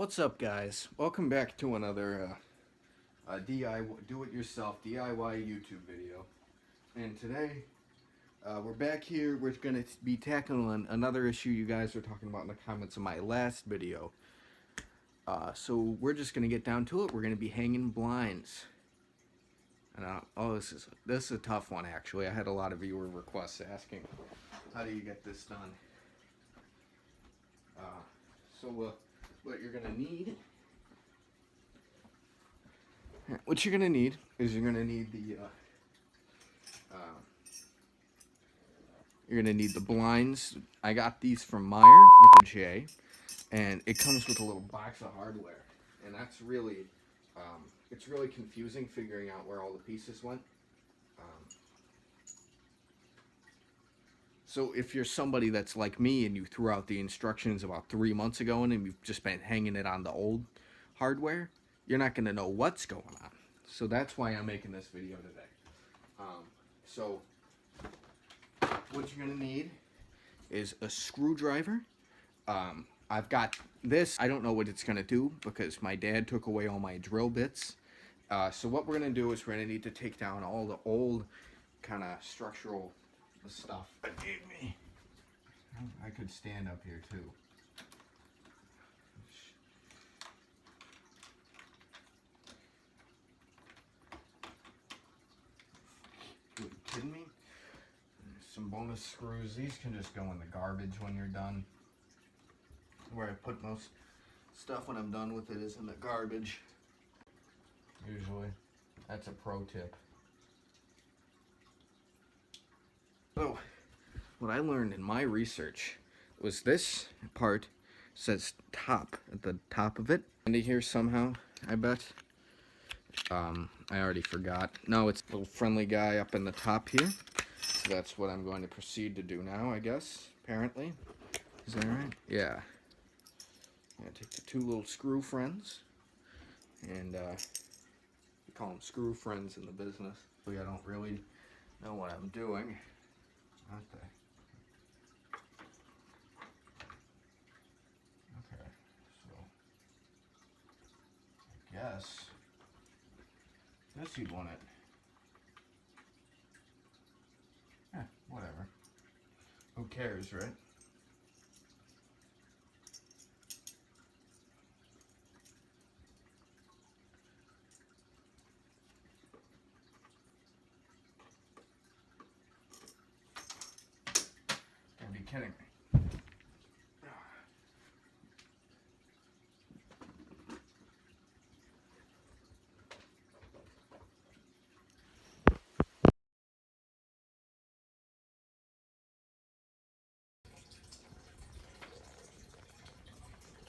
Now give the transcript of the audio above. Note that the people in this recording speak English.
What's up, guys? Welcome back to another do-it-yourself DIY YouTube video. And today, we're back here. We're going to be tackling another issue you guys were talking about in the comments of my last video. So we're just going to get down to it. We're going to be hanging blinds. And this is a tough one, actually. I had a lot of viewer requests asking, how do you get this done? What you're gonna need is you're gonna need the blinds. I got these from Meyer with a J, and it comes with a little box of hardware, and that's really it's really confusing figuring out where all the pieces went. So if you're somebody that's like me and you threw out the instructions about 3 months ago and you've just been hanging it on the old hardware, you're not going to know what's going on. So that's why I'm making this video today. So what you're going to need is a screwdriver. I've got this. I don't know what it's going to do because my dad took away all my drill bits. So what we're going to do is we're going to need to take down all the old kind of structural stuff that gave me. I could stand up here too. Are you kidding me? Some bonus screws. These can just go in the garbage when you're done. Where I put most stuff when I'm done with it is in the garbage. Usually. That's a pro tip. So, what I learned in my research was this part says top at the top of it. And here somehow, I bet. I already forgot. No, it's a little friendly guy up in the top here. So that's what I'm going to proceed to do now, I guess, apparently. Is that right? Yeah. I'm going to take the two little screw friends. And, we call them screw friends in the business. I don't really know what I'm doing. Okay. So I guess this you'd want it. Whatever. Who cares, right? Gotta be kidding me.